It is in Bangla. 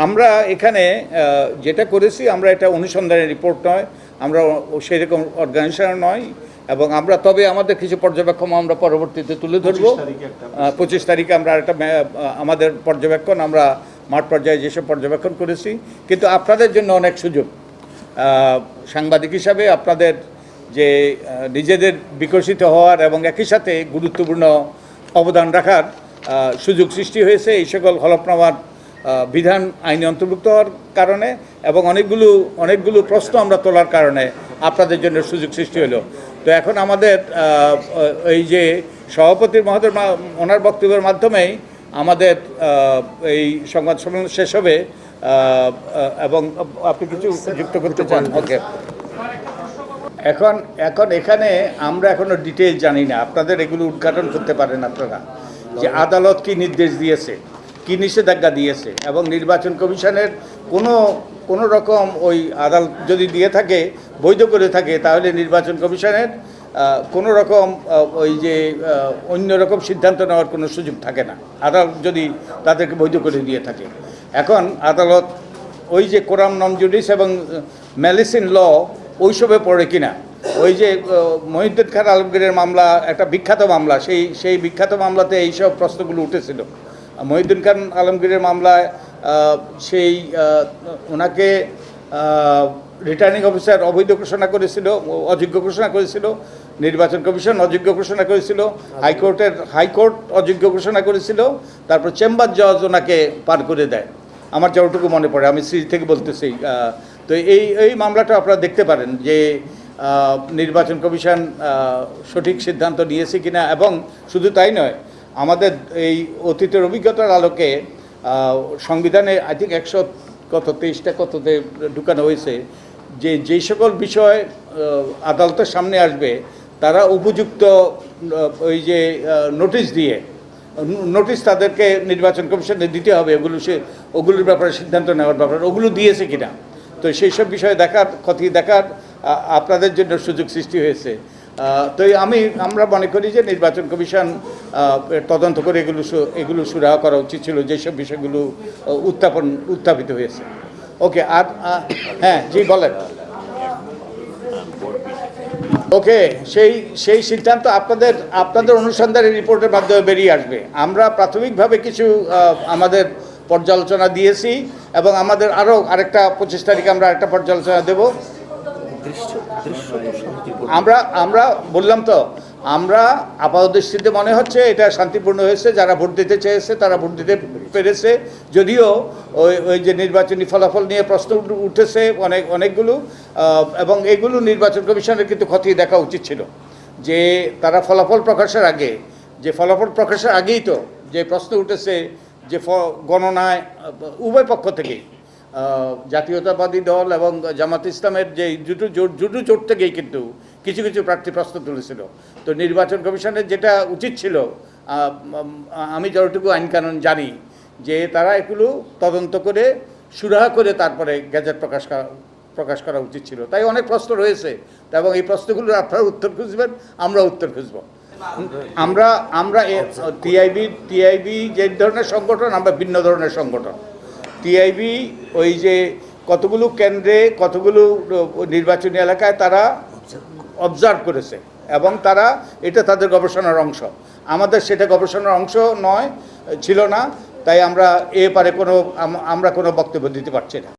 আমরা এখানে যেটা করেছি, আমরা এটা অনুসন্ধানের রিপোর্ট নয়, আমরা সেরকম অর্গানাইজেশন নয়, এবং আমরা তবে আমাদের কিছু পর্যবেক্ষণ আমরা পরবর্তীতে তুলে ধরব। 25 তারিখে আমরা একটা আমাদের পর্যবেক্ষণ আমরা মাঠ পর্যায়ে যেসব পর্যবেক্ষণ করেছি, কিন্তু আপনাদের জন্য অনেক সুযোগ সাংবাদিক হিসাবে আপনাদের যে নিজেদের বিকশিত হওয়ার এবং একই সাথে গুরুত্বপূর্ণ অবদান রাখার সুযোগ সৃষ্টি হয়েছে এই সকল হলফনামার বিধান আইনে অন্তর্ভুক্ত হওয়ার কারণে, এবং অনেকগুলো প্রশ্ন আমরা তোলার কারণে আপনাদের জন্য সুযোগ সৃষ্টি হলো। তো এখন আমাদের এই যে সভাপতি মহোদয় ওনার বক্তব্যের মাধ্যমেই আমাদের এই সংবাদ সম্মেলন শেষ হবে, এবং আপনি কিছু যুক্ত করতে চান? ওকে, এখন এখানে আমরা এখনো ডিটেইল জানি না, আপনাদের এগুলো উদ্ঘাটন করতে পারেন আপনারা, যে আদালত কি নির্দেশ দিয়েছে, কি নিষেধাজ্ঞা দিয়েছে, এবং নির্বাচন কমিশনের কোনো রকম ওই আদালত যদি দিয়ে থাকে, বৈধ করে থাকে, তাহলে নির্বাচন কমিশনের কোনো রকম ওই যে অন্য রকম সিদ্ধান্ত নেওয়ার কোনো সুযোগ থাকে না, আদালত যদি তাদেরকে বৈধ করে দিয়ে থাকে। এখন আদালত ওই যে কোরাম নন জুডিস এবং ম্যালিস ইন ল ওইসবে পড়ে কিনা, ওই যে মহিউদ্দিন খান আলমগীরের মামলা একটা বিখ্যাত মামলা, সেই বিখ্যাত মামলাতে এইসব প্রশ্নগুলো উঠেছিল। মহিউদ্দিন খান আলমগীরের মামলায় সেই ওনাকে রিটার্নিং অফিসার অবৈধ ঘোষণা করেছিল, অযোগ্য ঘোষণা করেছিল, নির্বাচন কমিশন অযোগ্য ঘোষণা করেছিল, হাইকোর্ট অযোগ্য ঘোষণা করেছিল, তারপর চেম্বার জজ ওনাকে পার করে দেয়, আমার যতটুকু মনে পড়ে, আমি সিরিজ থেকে বলতেছি। তো এই মামলাটা আপনারা দেখতে পারেন যে নির্বাচন কমিশন সঠিক সিদ্ধান্ত নিয়েছে কিনা, এবং শুধু তাই নয়, আমাদের এই অতীতের অভিজ্ঞতার আলোকে সংবিধানে আই থিঙ্ক 123টা কততে ঢুকানো হয়েছে যে যেই সকল বিষয় আদালতের সামনে আসবে তারা উপযুক্ত ওই যে নোটিশ তাদেরকে নির্বাচন কমিশনে দিতে হবে, ওগুলোর ব্যাপারে সিদ্ধান্ত নেওয়ার ব্যাপারে ওগুলো দিয়েছে কিনা। তো সেই সব বিষয়ে খতিয়ে দেখার আপনাদের জন্য সুযোগ সৃষ্টি হয়েছে। তো আমরা মনে করি যে নির্বাচন কমিশন তদন্ত করে এগুলো সুরাহা করা উচিত ছিল, যেসব বিষয়গুলো উত্থাপিত হয়েছে। ওকে, আর হ্যাঁ জি বলেন। ওকে, সেই সিদ্ধান্ত আপনাদের অনুসন্ধানের রিপোর্টের মাধ্যমে বেরিয়ে আসবে। আমরা প্রাথমিকভাবে কিছু আমাদের পর্যালোচনা দিয়েছি, এবং আমাদের আরেকটা 25 তারিখে আমরা আরেকটা পর্যালোচনা দেব। আমরা বললাম তো, আমরা আপাতদৃষ্টিতে মনে হচ্ছে এটা শান্তিপূর্ণ হয়েছে, যারা ভোট দিতে চেয়েছে তারা ভোট দিতে পেরেছে, যদিও ওই যে নির্বাচনী ফলাফল নিয়ে প্রশ্ন উঠেছে অনেকগুলো, এবং এগুলো নির্বাচন কমিশনের কিন্তু খতিয়ে দেখা উচিত ছিল, যে তারা ফলাফল প্রকাশের আগেই তো যে প্রশ্ন উঠেছে যে গণনায় উভয় পক্ষ থেকেই, জাতীয়তাবাদী দল এবং জামাত ইসলামের যে জুটু জোট থেকেই কিন্তু কিছু প্রার্থী প্রশ্ন তুলেছিল। তো নির্বাচন কমিশনের যেটা উচিত ছিল, আমি যতটুকু আইনকানুন জানি, যে তারা এগুলো তদন্ত করে সুরাহা করে তারপরে গেজেট প্রকাশ করা উচিত ছিল। তাই অনেক প্রশ্ন রয়েছে, এবং এই প্রশ্নগুলোর আপনারা উত্তর খুঁজবেন, আমরা উত্তর খুঁজব। আমরা টিআইবি যে ধরনের সংগঠন, আমরা ভিন্ন ধরনের সংগঠন। টিআইবি ওই যে কতগুলো কেন্দ্রে কতগুলো নির্বাচনী এলাকায় তারা অবজার্ভ করেছে, এবং এটা তাদের গবেষণার অংশ। আমাদের সেটা গবেষণার অংশ ছিল না, তাই আমরা কোনো বক্তব্য দিতে পারছি না।